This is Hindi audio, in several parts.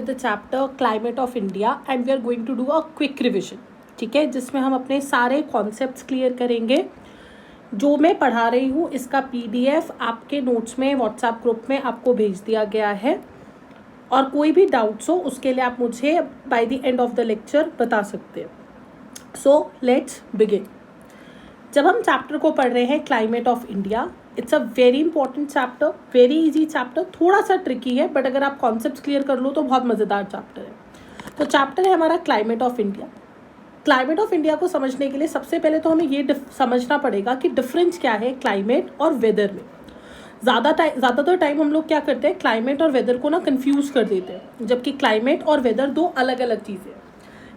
The chapter climate of India and we are going to do a quick revision. ठीक है, जिसमें हम अपने सारे कॉन्सेप्ट्स क्लियर करेंगे. जो मैं पढ़ा रही हूँ इसका पीडीएफ आपके नोट्स में व्हाट्सएप ग्रुप में आपको भेज दिया गया है, और कोई भी डाउट्स हो उसके लिए आप मुझे by the end of the lecture बता सकते हैं. So let's begin. जब हम चैप्टर को पढ़ रहे हैं climate of India, it's a very important chapter, very easy chapter. थोड़ा सा ट्रिकी है बट अगर आप कॉन्सेप्ट्स क्लियर कर लो तो बहुत मज़ेदार चैप्टर है. तो चैप्टर है हमारा climate of India. Climate of India को समझने के लिए सबसे पहले तो हमें ये समझना पड़ेगा कि डिफरेंस क्या है क्लाइमेट और वेदर में. ज़्यादातर टाइम हम लोग क्या करते हैं, क्लाइमेट और वेदर को ना कंफ्यूज कर देते हैं, जबकि क्लाइमेट और वेदर दो अलग अलग चीज़ें हैं.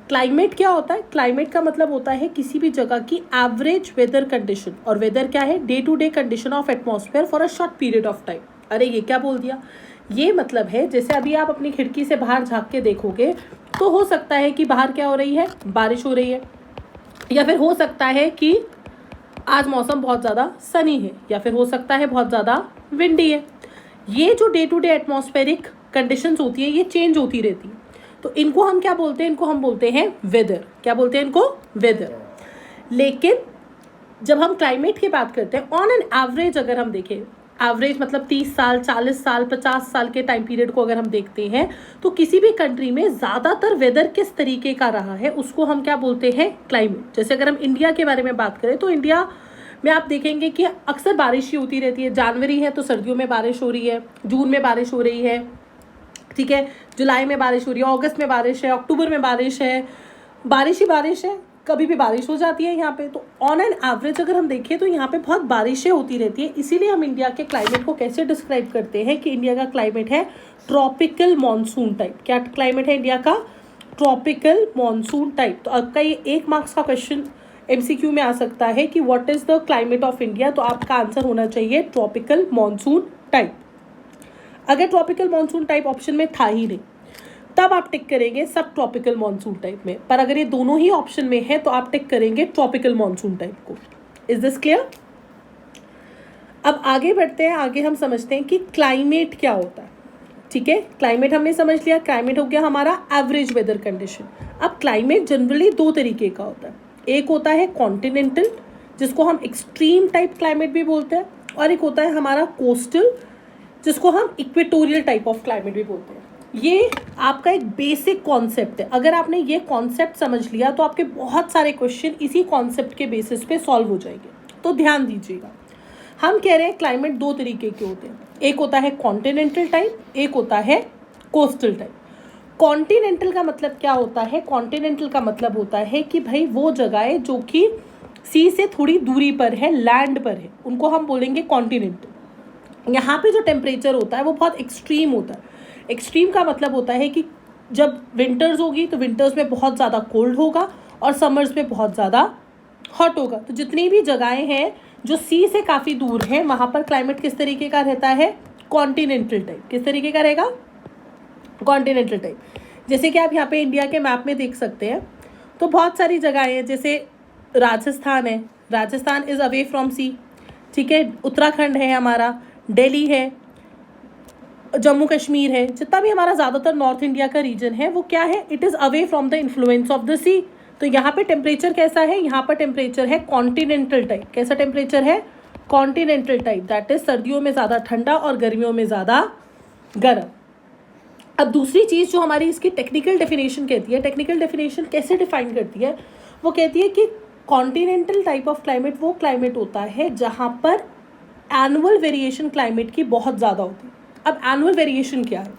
क्लाइमेट क्या होता है? क्लाइमेट का मतलब होता है किसी भी जगह की एवरेज वेदर कंडीशन, और वेदर क्या है? Day to day condition of atmosphere for a short period of time. अरे ये क्या बोल दिया? ये मतलब है जैसे अभी आप अपनी खिड़की से बाहर झांक के देखोगे तो हो सकता है कि बाहर क्या हो रही है, बारिश हो रही है, या फिर हो सकता है कि आज मौसम बहुत ज़्यादा सनी है, या फिर हो सकता है बहुत ज़्यादा विंडी है. ये जो day to day atmospheric conditions होती है ये चेंज होती रहती है. तो इनको हम क्या बोलते हैं? इनको हम बोलते हैं वेदर. क्या बोलते हैं इनको? वेदर. लेकिन जब हम क्लाइमेट की बात करते हैं, ऑन एन एवरेज अगर हम देखें, एवरेज मतलब 30 साल, 40 साल, 50 साल के टाइम पीरियड को अगर हम देखते हैं, तो किसी भी कंट्री में ज़्यादातर वेदर किस तरीके का रहा है उसको हम क्या बोलते हैं? क्लाइमेट. जैसे अगर हम इंडिया के बारे में बात करें तो इंडिया में आप देखेंगे कि अक्सर बारिश ही होती रहती है. जनवरी है तो सर्दियों में बारिश हो रही है, जून में बारिश हो रही है, ठीक है, जुलाई में बारिश हो रही है, अगस्त में बारिश है, अक्टूबर में बारिश है, बारिश ही बारिश है, कभी भी बारिश हो जाती है यहाँ पे. तो ऑन एन एवरेज अगर हम देखें तो यहाँ पे बहुत बारिशें होती रहती है. इसीलिए हम इंडिया के क्लाइमेट को कैसे डिस्क्राइब करते हैं कि इंडिया का क्लाइमेट है ट्रॉपिकल मॉनसून टाइप. क्या क्लाइमेट है इंडिया का? Tropical monsoon type. तो आपका ये 1 मार्क्स का क्वेश्चन MCQ में आ सकता है कि what is the climate of India. तो आपका आंसर होना चाहिए ट्रॉपिकल मॉनसून टाइप. अगर ट्रॉपिकल मॉनसून टाइप ऑप्शन में था ही नहीं तब आप टिक करेंगे सब ट्रॉपिकल मॉनसून टाइप में, पर अगर ये दोनों ही ऑप्शन में है तो आप टिक करेंगे ट्रॉपिकल मॉनसून टाइप को. Is this clear? अब आगे बढ़ते हैं. आगे हम समझते हैं कि क्लाइमेट क्या होता है. ठीक है, क्लाइमेट हमने समझ लिया. क्लाइमेट हो गया हमारा एवरेज वेदर कंडीशन. अब क्लाइमेट जनरली 2 तरीके का होता है. एक होता है कॉन्टिनेंटल, जिसको हम एक्सट्रीम टाइप क्लाइमेट भी बोलते हैं, और एक होता है हमारा कोस्टल, जिसको हम इक्वेटोरियल टाइप ऑफ क्लाइमेट भी बोलते हैं. ये आपका एक बेसिक कॉन्सेप्ट है. अगर आपने ये कॉन्सेप्ट समझ लिया तो आपके बहुत सारे क्वेश्चन इसी कॉन्सेप्ट के बेसिस पे सॉल्व हो जाएंगे. तो ध्यान दीजिएगा. हम कह रहे हैं क्लाइमेट 2 तरीके के होते हैं. एक होता है कॉन्टिनेंटल टाइप, एक होता है कोस्टल टाइप. कॉन्टिनेंटल का मतलब क्या होता है? कॉन्टिनेंटल का मतलब होता है कि भाई वो जगह जो कि सी से थोड़ी दूरी पर है, लैंड पर है, उनको हम बोलेंगे कॉन्टिनेंटल. यहाँ पे जो टेम्परेचर होता है वो बहुत एक्सट्रीम होता है. एक्सट्रीम का मतलब होता है कि जब विंटर्स होगी तो विंटर्स में बहुत ज़्यादा कोल्ड होगा और समर्स में बहुत ज़्यादा हॉट होगा. तो जितनी भी जगहें हैं जो सी से काफ़ी दूर हैं वहाँ पर क्लाइमेट किस तरीके का रहता है? Continental type. किस तरीके का रहेगा? Continental type. जैसे कि आप यहाँ पे इंडिया के मैप में देख सकते हैं तो बहुत सारी जगहें हैं. जैसे राजस्थान है, राजस्थान इज़ अवे फ्रॉम सी. ठीक है, उत्तराखंड है हमारा, दिल्ली है, जम्मू कश्मीर है, जितना भी हमारा ज़्यादातर नॉर्थ इंडिया का रीजन है वो क्या है? It is away from the influence of the sea. तो यहाँ पे टेम्परेचर कैसा है? यहाँ पर टेम्परेचर है कॉन्टिनेंटल टाइप. कैसा टेम्परेचर है? Continental type. दैट इज सर्दियों में ज़्यादा ठंडा और गर्मियों में ज़्यादा गर्म. अब दूसरी चीज़ जो हमारी इसकी टेक्निकल डेफिनेशन कहती है, टेक्निकल डेफिनेशन कैसे डिफाइन करती है? वो कहती है कि कॉन्टिनेंटल टाइप ऑफ क्लाइमेट वो क्लाइमेट होता है जहाँ पर एनुअल वेरिएशन क्लाइमेट की बहुत ज़्यादा होती है. अब एनुअल वेरिएशन क्या है?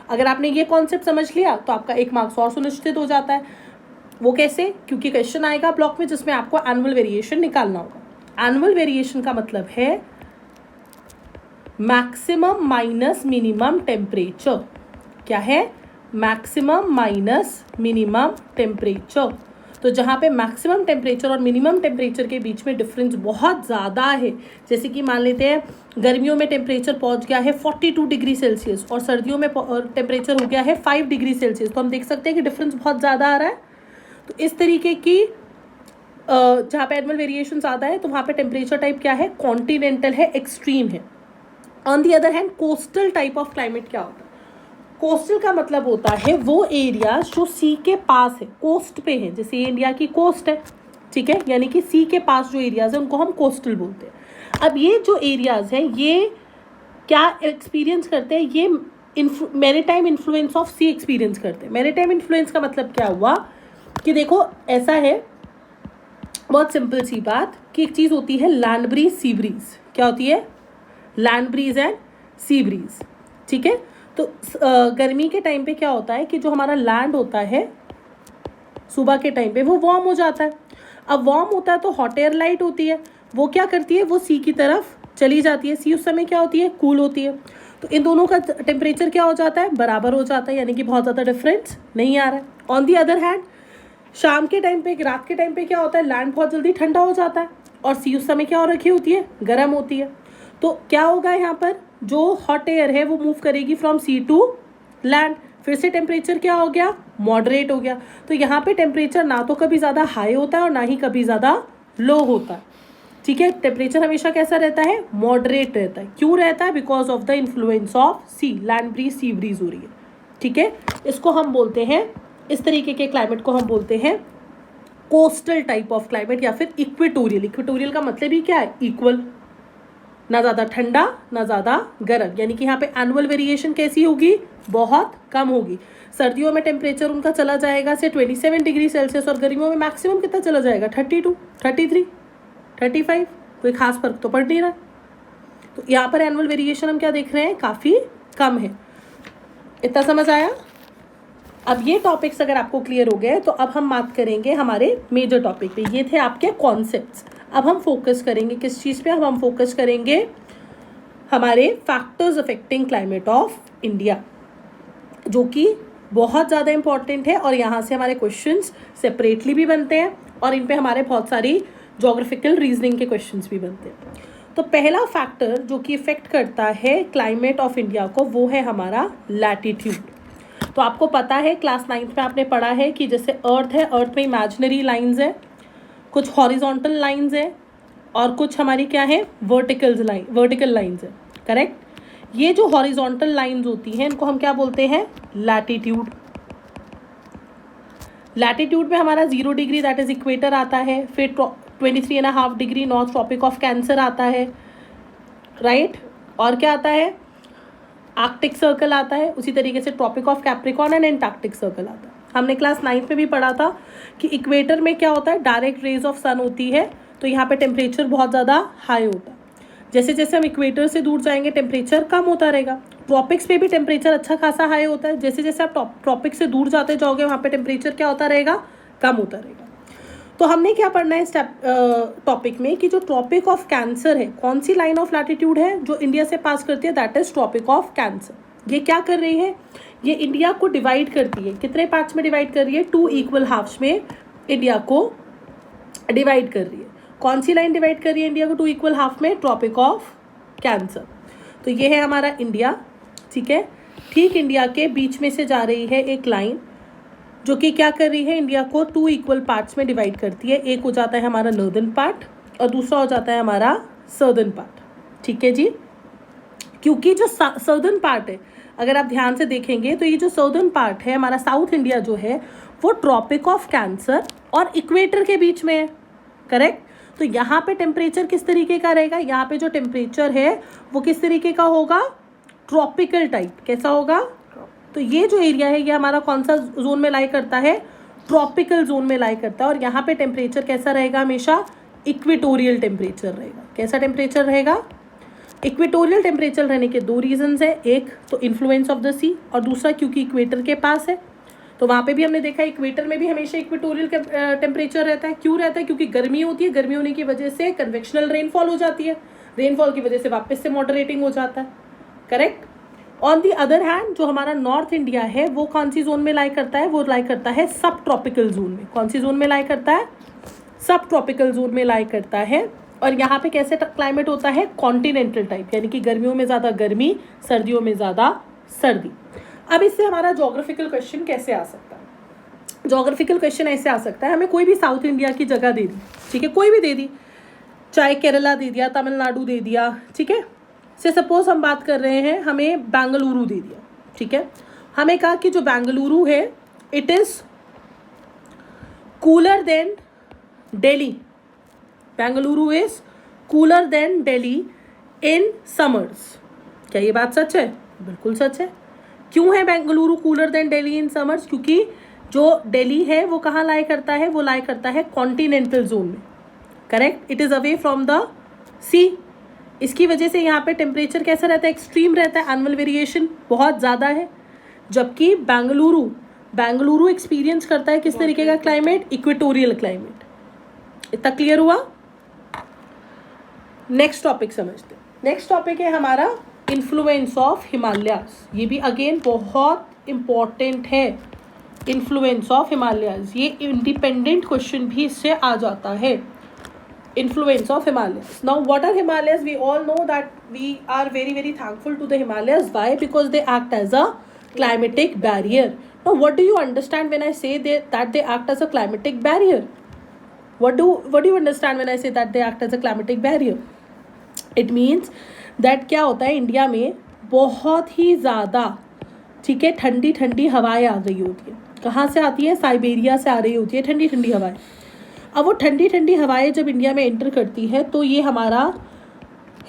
अगर आपने ये कॉन्सेप्ट समझ लिया तो आपका 1 मार्क्स और सुनिश्चित हो जाता है. वो कैसे? क्योंकि क्वेश्चन आएगा ब्लॉक में जिसमें आपको एनुअल वेरिएशन निकालना होगा. एनुअल वेरिएशन का मतलब है मैक्सिमम माइनस मिनिमम टेम्परेचर. क्या है? Maximum minus minimum temperature. तो जहाँ पे मैक्सिमम टेम्परेचर और मिनिमम टेम्परेचर के बीच में डिफरेंस बहुत ज़्यादा है, जैसे कि मान लेते हैं गर्मियों में टेम्परेचर पहुँच गया है 42 डिग्री सेल्सियस और सर्दियों में टेम्परेचर हो गया है 5 डिग्री सेल्सियस, तो हम देख सकते हैं कि डिफरेंस बहुत ज़्यादा आ रहा है. तो इस तरीके की जहाँ पे एनुअल वेरिएशन ज़्यादा है तो वहाँ पे टेम्परेचर टाइप क्या है? कॉन्टिनेंटल है, एक्सट्रीम है. On the other hand coastal type of climate क्या होता है? कोस्टल का मतलब होता है वो एरिया जो सी के पास है, कोस्ट पे है, जैसे ये इंडिया की कोस्ट है, ठीक है, यानी कि सी के पास जो एरियाज है उनको हम कोस्टल बोलते हैं। अब ये जो एरियाज हैं ये क्या एक्सपीरियंस करते हैं, ये maritime influence of sea experience करते हैं। मैरीटाइम इन्फ्लुएंस का मतलब क्या हुआ कि देखो ऐसा है, बहुत सिंपल सी बात, कि एक चीज़ होती है लैंड ब्रीज सी ब्रीज। क्या होती है? Land breeze and sea breeze, ठीक है। तो गर्मी के टाइम पे क्या होता है कि जो हमारा लैंड होता है सुबह के टाइम पे वो वार्म हो जाता है। अब वार्म होता है तो हॉट एयर लाइट होती है, वो क्या करती है, वो सी की तरफ चली जाती है। सी उस समय क्या होती है? कूल होती है। तो इन दोनों का टेम्परेचर क्या हो जाता है? बराबर हो जाता है, यानी कि बहुत ज़्यादा डिफरेंस नहीं आ रहा है। ऑन दी अदर हैंड शाम के टाइम पे, रात के टाइम पे क्या होता है, लैंड बहुत जल्दी ठंडा हो जाता है और सी उस समय क्या हो रखी होती है? गर्म होती है। तो क्या होगा यहाँ पर, जो हॉट एयर है वो मूव करेगी फ्रॉम सी टू लैंड, फिर से टेम्परेचर क्या हो गया? मॉडरेट हो गया। तो यहाँ पे टेम्परेचर ना तो कभी ज़्यादा हाई होता है और ना ही कभी ज़्यादा लो होता है, ठीक है। टेम्परेचर हमेशा कैसा रहता है? मॉडरेट रहता है। क्यों रहता है? Because of the influence of sea, land breeze sea breeze हो रही है, ठीक है। इसको हम बोलते हैं, इस तरीके के क्लाइमेट को हम बोलते हैं कोस्टल टाइप ऑफ क्लाइमेट या फिर इक्वेटोरियल। इक्वेटोरियल का मतलब ही क्या है? इक्वल, ना ज़्यादा ठंडा ना ज़्यादा गर्म, यानी कि यहाँ पे एनुअल वेरिएशन कैसी होगी? बहुत कम होगी। सर्दियों में टेम्परेचर उनका चला जाएगा से 27 डिग्री सेल्सियस और गर्मियों में मैक्सिमम कितना चला जाएगा? 32, 33, 35। कोई खास फर्क तो पड़ नहीं रहा। तो यहाँ पर एनुअल वेरिएशन हम क्या देख रहे हैं? काफ़ी कम है। इतना समझ आया? अब ये टॉपिक्स अगर आपको क्लियर हो गए तो अब हम बात करेंगे हमारे मेजर टॉपिक पे। ये थे आपके कॉन्सेप्ट्स। अब हम फोकस करेंगे किस चीज़ पे? अब हम फोकस करेंगे हमारे factors affecting climate of India, जो कि बहुत ज़्यादा इंपॉर्टेंट है और यहाँ से हमारे क्वेश्चंस सेपरेटली भी बनते हैं और इन पे हमारे बहुत सारी जोग्राफिकल रीजनिंग के क्वेश्चंस भी बनते हैं। तो पहला फैक्टर जो कि इफेक्ट करता है क्लाइमेट ऑफ इंडिया को वो है हमारा लैटिट्यूड। तो आपको पता है क्लास 9th में आपने पढ़ा है कि जैसे अर्थ है, अर्थ में इमेजिनरी लाइंस है, कुछ हॉरिजॉन्टल लाइंस है और कुछ हमारी क्या है? वर्टिकल लाइंस है, करेक्ट। ये जो हॉरिजॉन्टल लाइंस होती हैं इनको हम क्या बोलते हैं? लैटिट्यूड। लैटिट्यूड में हमारा 0 डिग्री दैट इज इक्वेटर आता है, फिर 23.5 degree north tropic of Cancer आता है, राइट। और क्या आता है? आर्कटिक सर्कल आता है, उसी तरीके से tropic of Capricorn and Antarctic circle आता है। हमने क्लास 9th में भी पढ़ा था कि इक्वेटर में क्या होता है? डायरेक्ट रेज ऑफ सन होती है, तो यहाँ पे टेम्परेचर बहुत ज़्यादा हाई होता है। जैसे जैसे हम इक्वेटर से दूर जाएंगे टेम्परेचर कम होता रहेगा। ट्रॉपिक्स पे भी टेम्परेचर अच्छा खासा हाई होता है, जैसे जैसे आप ट्रॉपिक से दूर जाते जाओगे वहाँ पे टेम्परेचर क्या होता रहेगा? कम होता रहेगा। तो हमने क्या पढ़ना है इस टॉपिक में कि जो ट्रॉपिक ऑफ कैंसर है, कौन सी लाइन ऑफ लैटिट्यूड है जो इंडिया से पास करती है? That is tropic of Cancer. ये क्या कर रही है? ये इंडिया को डिवाइड करती है। कितने पार्ट्स में डिवाइड कर रही है? 2 इक्वल हाफ्स में इंडिया को डिवाइड कर रही है। कौन सी लाइन डिवाइड कर रही है इंडिया को 2 इक्वल हाफ में? Tropic of Cancer. तो ये है हमारा इंडिया, ठीक है। ठीक इंडिया के बीच में से जा रही है एक लाइन जो कि क्या कर रही है? इंडिया को 2 इक्वल पार्ट्स में डिवाइड करती है। एक हो जाता है हमारा नॉर्दर्न पार्ट और दूसरा हो जाता है हमारा सदर्न पार्ट, ठीक है जी। क्योंकि जो सदर्न पार्ट है, अगर आप ध्यान से देखेंगे तो ये जो सदर्न पार्ट है हमारा, साउथ इंडिया जो है वो ट्रॉपिक ऑफ कैंसर और इक्वेटर के बीच में है, करेक्ट। तो यहाँ पे टेम्परेचर किस तरीके का रहेगा? यहाँ पे जो टेम्परेचर है वो किस तरीके का होगा? Tropical type. कैसा होगा? तो ये जो एरिया है ये हमारा कौन सा जोन में लाई करता है? ट्रॉपिकल जोन में लाई करता है। और यहाँ पे टेम्परेचर कैसा रहेगा? हमेशा इक्वेटोरियल टेम्परेचर रहेगा। कैसा टेम्परेचर रहेगा? इक्वेटोरियल टेम्परेचर रहने के 2 रीजंस है, एक तो इन्फ्लुएंस ऑफ द सी और दूसरा क्योंकि इक्वेटर के पास है। तो वहाँ पे भी हमने देखा इक्वेटर में भी हमेशा इक्वेटोरियल टेम्परेचर रहता है। क्यों रहता है? क्योंकि गर्मी होती है, गर्मी होने की वजह से कन्वेक्शनल रेनफॉल हो जाती है, रेनफॉल की वजह से वापस से मॉडरेटिंग हो जाता है, correct. On the other hand जो हमारा नॉर्थ इंडिया है वो कौन सी जोन में लाई करता है? वो लाई करता है सब ट्रॉपिकल जोन में। कौन सी जोन में लाई करता है? सब ट्रॉपिकल जोन में लाई करता है। और यहाँ पे कैसे क्लाइमेट होता है? कॉन्टिनेंटल टाइप, यानी कि गर्मियों में ज़्यादा गर्मी, सर्दियों में ज़्यादा सर्दी। अब इससे हमारा जोग्राफिकल क्वेश्चन कैसे आ सकता है? जोग्राफिकल क्वेश्चन ऐसे आ सकता है, हमें कोई भी साउथ इंडिया की जगह दे दी, ठीक है, कोई भी दे दी, चाहे केरला दे दिया, तमिलनाडु दे दिया, ठीक है। से सपोज हम बात कर रहे हैं, हमें बेंगलुरु दे दिया, ठीक है। हमें कहा कि जो बेंगलुरु है it is cooler than Delhi, Bengaluru is cooler than Delhi in summers. क्या ये बात सच है? बिल्कुल सच है। क्यों है Bengaluru cooler than Delhi in summers? क्योंकि जो दिल्ली है वो कहाँ लाई करता है? वो लाई करता है कॉन्टिनेंटल जोन में, correct. It is away from the sea. इसकी वजह से यहाँ पे टेम्परेचर कैसा रहता है? एक्सट्रीम रहता है, एनुअल वेरिएशन बहुत ज़्यादा है। जबकि बेंगलुरु एक्सपीरियंस करता है किस तरीके का क्लाइमेट? Equatorial climate. इतना क्लियर हुआ? नेक्स्ट टॉपिक समझते हैं। नेक्स्ट टॉपिक है हमारा इन्फ्लुएंस ऑफ हिमालयाज। ये भी अगेन बहुत इंपॉर्टेंट है, इन्फ्लुएंस ऑफ हिमालयाज। ये इंडिपेंडेंट क्वेश्चन भी इससे आ जाता है। Influence of Himalayas. Now what are Himalayas? We all know that we are very very thankful to the Himalayas. Why? Because they act as a climatic barrier. Now what do you understand when I say that they act as a climatic barrier? What do you understand when I say that they act as a climatic barrier? It means that क्या होता है इंडिया में बहुत ही ज़्यादा, ठीक है, ठंडी ठंडी हवाएं आ रही होती है। कहाँ से आती है? साइबेरिया से आ रही होती है ठंडी ठंडी हवाएं। अब वो ठंडी ठंडी हवाएं जब इंडिया में एंटर करती है तो ये हमारा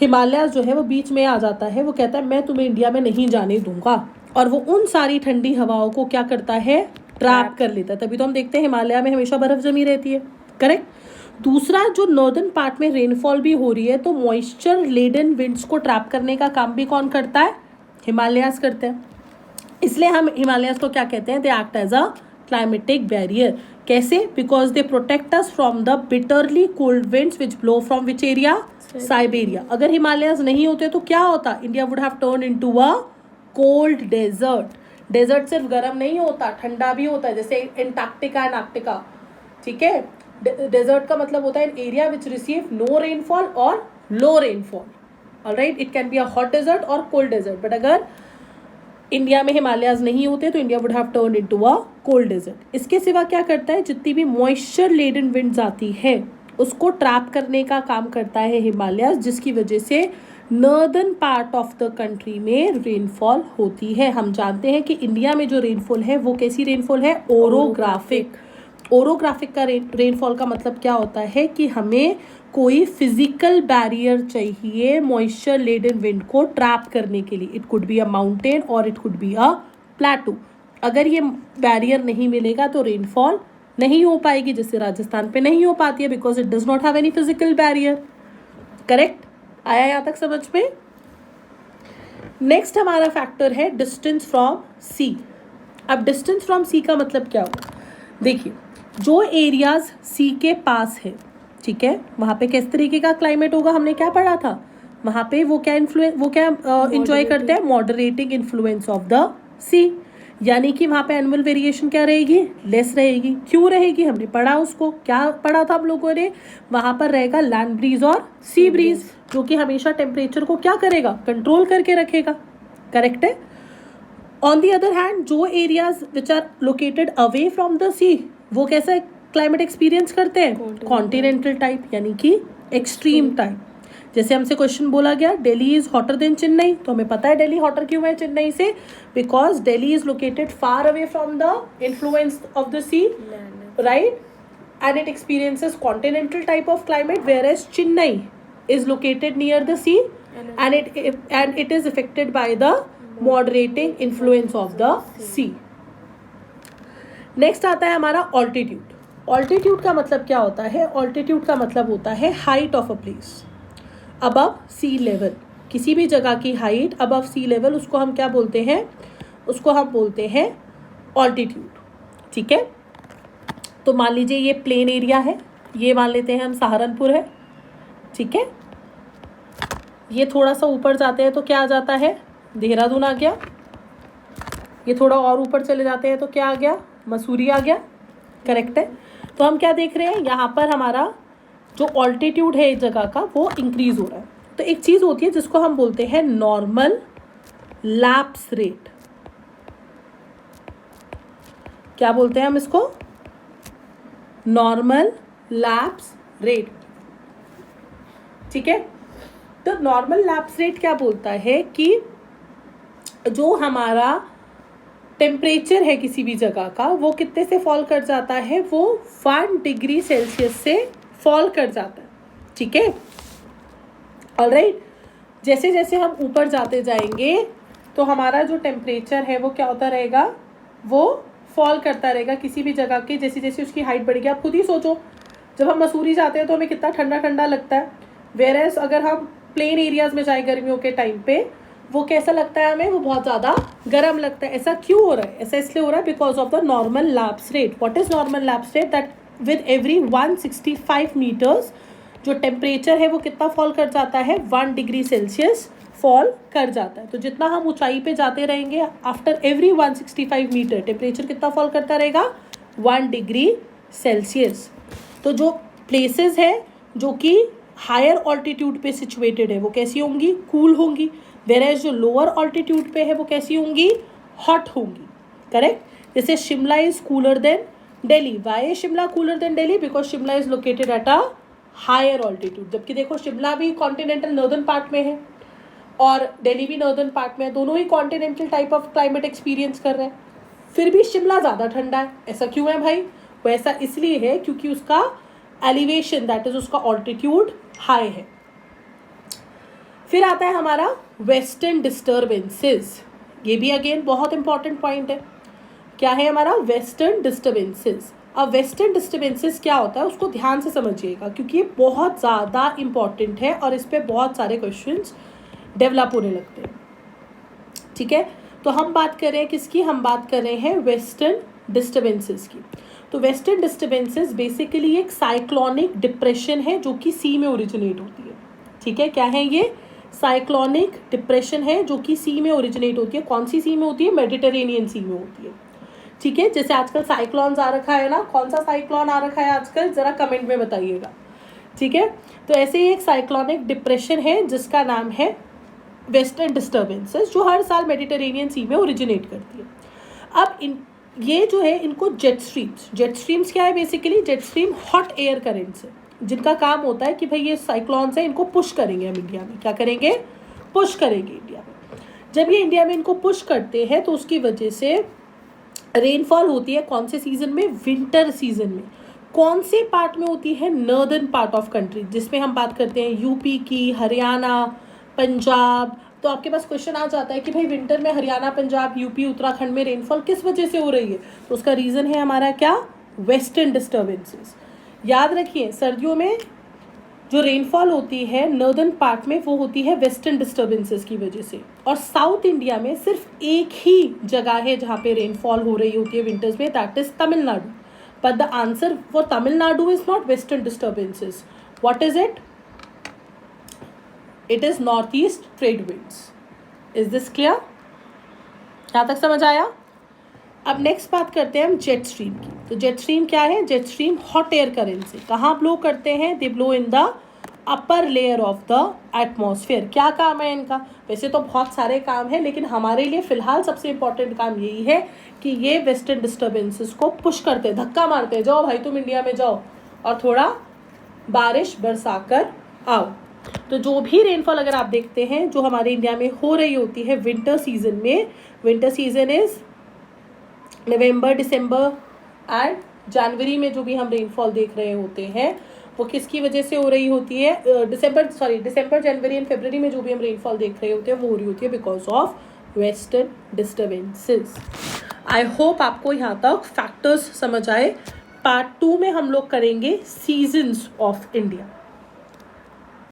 हिमालय जो है वो बीच में आ जाता है। वो कहता है मैं तुम्हें इंडिया में नहीं जाने दूंगा, और वो उन सारी ठंडी हवाओं को क्या करता है? ट्रैप कर लेता है। तभी तो हम देखते हैं हिमालय में हमेशा बर्फ जमी रहती है, करेक्ट। दूसरा, जो नॉर्दर्न पार्ट में रेनफॉल भी हो रही है तो मॉइस्चर लेडन विंड्स को ट्रैप करने का काम भी कौन करता है? हिमालयाज करते हैं। इसलिए हम हिमालयाज को क्या कहते हैं? They act as a climatic barrier. कैसे? Because they protect us from the bitterly cold winds which blow from which area? Siberia. अगर हिमालयाज नहीं होते तो क्या होता? India would have turn into a cold desert. Desert सिर्फ गर्म नहीं होता, ठंडा भी होता है, जैसे एंटार्क्टिका, ठीक है। डेजर्ट का मतलब होता है an area which receive no rainfall और low rainfall, alright. It can be a hot desert और कोल्ड डेजर्ट। बट अगर इंडिया में हिमालयाज नहीं होते तो India would have turn into a cold desert. इसके सिवा क्या करता है? जितनी भी मॉइस्चर लेडन विंड्स आती है उसको ट्रैप करने का काम करता है हिमालयाज, जिसकी वजह से northern part of the country में रेनफॉल होती है। हम जानते हैं कि इंडिया में जो रेनफॉल है वो कैसी रेनफॉल है? ओरोग्राफिक। ओरोग्राफिक का रेनफॉल का मतलब क्या होता है कि हमें कोई फिजिकल बैरियर चाहिए मॉइस्चर लेडन विंड को ट्रैप करने के लिए। It could be a mountain और it could be a plateau. अगर ये बैरियर नहीं मिलेगा तो रेनफॉल नहीं हो पाएगी, जैसे राजस्थान पे नहीं हो पाती है, because it does not have any physical barrier, correct. आया यहाँ तक समझ में? नेक्स्ट हमारा फैक्टर है डिस्टेंस फ्रॉम सी। अब डिस्टेंस फ्रॉम सी का मतलब क्या होगा? देखिए, जो एरियाज सी के पास है, ठीक है, वहाँ पे किस तरीके का क्लाइमेट होगा? हमने क्या पढ़ा था? वहाँ पे वो क्या इंजॉय करते हैं? मॉडरेटिंग इन्फ्लुएंस ऑफ द सी। यानी कि वहाँ पे एनुअल वेरिएशन क्या रहेगी? लेस रहेगी। क्यों रहेगी? हमने पढ़ा उसको, क्या पढ़ा था हम लोगों ने? वहाँ पर रहेगा लैंड ब्रीज और सी ब्रीज, जो कि हमेशा टेम्परेचर को क्या करेगा? कंट्रोल करके रखेगा, करेक्ट है। ऑन दी अदर हैंड, जो areas which are located away from the sea वो कैसा क्लाइमेट एक्सपीरियंस करते हैं? कॉन्टिनेंटल टाइप, यानी कि एक्सट्रीम टाइप। जैसे हमसे क्वेश्चन बोला गया Delhi is hotter then Chennai, तो हमें पता है दिल्ली हॉटर क्यों है चेन्नई से? Because Delhi is located far away from the influence of the sea, right, and it experiences continental type of climate, whereas Chennai is located near the sea and it is affected by the moderating influence of the sea. Next आता है हमारा ऑल्टीट्यूड। ऑल्टीट्यूड का मतलब क्या होता है? ऑल्टीट्यूड का मतलब होता है height of a place above sea level. किसी भी जगह की हाइट अबव सी लेवल, उसको हम क्या बोलते हैं? उसको हम बोलते हैं ऑल्टीट्यूड, ठीक है। तो मान लीजिए ये प्लेन एरिया है, ये मान लेते हैं हम सहारनपुर है, ठीक है। ये थोड़ा सा ऊपर जाते हैं तो क्या आ जाता है? देहरादून आ गया। ये थोड़ा और ऊपर चले जाते हैं तो क्या आ गया? मसूरी आ गया, करेक्ट है। तो हम क्या देख रहे हैं? यहाँ पर हमारा जो ऑल्टीट्यूड है इस जगह का वो इंक्रीज हो रहा है। तो एक चीज़ होती है जिसको हम बोलते हैं नॉर्मल लैप्स रेट। क्या बोलते हैं हम इसको? नॉर्मल लैप्स रेट, ठीक है। तो नॉर्मल लैप्स रेट क्या बोलता है कि जो हमारा टेम्परेचर है किसी भी जगह का, वो कितने से फॉल कर जाता है, वो 1 डिग्री सेल्सियस से फॉल कर जाता है, ठीक है। ऑलराइट, जैसे जैसे हम ऊपर जाते जाएंगे तो हमारा जो टेम्परेचर है वो क्या होता रहेगा, वो फॉल करता रहेगा किसी भी जगह की, जैसे जैसे उसकी हाइट बढ़ेगी। आप खुद ही सोचो, जब हम मसूरी जाते हैं तो हमें कितना ठंडा ठंडा लगता है, वेयरएज अगर हम प्लेन एरियाज़ में जाए गर्मियों के टाइम पे, वो कैसा लगता है हमें, वो बहुत ज़्यादा गर्म लगता है। ऐसा क्यों हो रहा है, ऐसा इसलिए हो रहा है because of the normal lapse rate. What is normal lapse rate, that with every 165 metres जो टेम्परेचर है वो कितना फॉल कर जाता है, 1 डिग्री सेल्सियस फॉल कर जाता है। तो जितना हम ऊंचाई पे जाते रहेंगे, आफ्टर एवरी 165 मीटर टेम्परेचर कितना फॉल करता रहेगा, 1 डिग्री सेल्सियस। तो जो प्लेसेस है जो कि हायर ऑल्टीट्यूड पे सिचुएटेड है वो कैसी होंगी, कूल होंगी, वेरेज जो लोअर ऑल्टीट्यूड पे है वो कैसी होंगी, हॉट होंगी, करेक्ट। जैसे Shimla is cooler than Delhi. Why Shimla cooler than Delhi, because Shimla is located at a higher altitude. जबकि देखो शिमला भी कॉन्टिनेंटल नॉर्दर्न पार्ट में है और दिल्ली भी नॉर्दर्न पार्ट में है, दोनों ही continental type of climate experience कर रहे हैं, फिर भी शिमला ज़्यादा ठंडा है। ऐसा क्यों है भाई, वो ऐसा इसलिए है क्योंकि उसका एलिवेशन, दैट इज उसका ऑल्टीट्यूड हाई है। फिर आता है हमारा वेस्टर्न डिस्टर्बेंसेस। ये भी अगेन बहुत इंपॉर्टेंट पॉइंट है। क्या है हमारा वेस्टर्न डिस्टर्बेंसेस। अब वेस्टर्न डिस्टर्बेंसेस क्या होता है उसको ध्यान से समझिएगा, क्योंकि ये बहुत ज़्यादा इंपॉर्टेंट है और इस पर बहुत सारे क्वेश्चंस डेवलप होने लगते हैं, ठीक है। तो हम बात कर रहे हैं किसकी, हम बात कर रहे हैं वेस्टर्न डिस्टर्बेंसेस की। तो वेस्टर्न डिस्टर्बेंसेस बेसिकली एक साइक्लोनिक डिप्रेशन है जो कि सी में ओरिजिनेट होती है, ठीक है। क्या है ये, साइक्लोनिक डिप्रेशन है जो कि सी में ओरिजिनेट होती है। कौन सी सी में होती है, मेडिटेरेनियन सी में होती है, ठीक है। जैसे आजकल साइक्लोन्स आ रखा है ना, कौन सा साइक्लोन आ रखा है आजकल, ज़रा कमेंट में बताइएगा, ठीक है। तो ऐसे ही एक साइक्लोनिक डिप्रेशन है जिसका नाम है वेस्टर्न डिस्टर्बेंसेस, जो हर साल मेडिटेरेनियन सी में ओरिजिनेट करती है। अब ये जो है इनको जेट स्ट्रीम्स क्या है, basically jet stream hot air currents है जिनका काम होता है कि भाई ये साइक्लोन्स है, इनको पुश करेंगे हम इंडिया में। क्या करेंगे, पुश करेंगे इंडिया में। जब ये इंडिया में इनको पुश करते हैं तो उसकी वजह से रेनफॉल होती है कौन से सीजन में, विंटर सीजन में। कौन से पार्ट में होती है, नॉर्दर्न पार्ट ऑफ कंट्री, जिसमें हम बात करते हैं यूपी की, हरियाणा, पंजाब। तो आपके पास क्वेश्चन आ जाता है कि भाई विंटर में हरियाणा, पंजाब, यूपी, उत्तराखंड में रेनफॉल किस वजह से हो रही है, तो उसका रीज़न है हमारा क्या, वेस्टर्न डिस्टर्बेंसेस। याद रखिए सर्दियों में जो रेनफॉल होती है नॉर्दर्न पार्ट में वो होती है वेस्टर्न डिस्टर्बेंसेस की वजह से। और साउथ इंडिया में सिर्फ एक ही जगह है जहाँ पे रेनफॉल हो रही होती है विंटर्स में, that is Tamil Nadu. But the answer for Tamil Nadu is not western disturbances, what is it, it is north east trade winds. Is this clear, यहाँ तक समझ आया। अब नेक्स्ट बात करते हैं हम जेट स्ट्रीम की। तो जेट स्ट्रीम क्या है, jet stream hot air current से कहाँ ब्लो करते हैं, they blow in the upper layer of the atmosphere. क्या काम है इनका, वैसे तो बहुत सारे काम हैं लेकिन हमारे लिए फ़िलहाल सबसे इम्पॉर्टेंट काम यही है कि ये वेस्टर्न डिस्टर्बेंसेस को पुश करते हैं, धक्का मारते हैं, जाओ भाई तुम इंडिया में जाओ और थोड़ा बारिश बरसा कर आओ। तो जो भी रेनफॉल अगर आप देखते हैं जो हमारे इंडिया में हो रही होती है विंटर सीजन में, winter season is November, December and January में जो भी हम रेनफॉल देख रहे होते हैं वो किसकी वजह से हो रही होती है, दिसंबर, जनवरी एंड फरवरी में जो भी हम रेनफॉल देख रहे होते हैं वो हो रही होती है because of western disturbances. I hope आपको यहाँ तक फैक्टर्स समझ आए। पार्ट 2 में हम लोग करेंगे सीजन्स ऑफ इंडिया।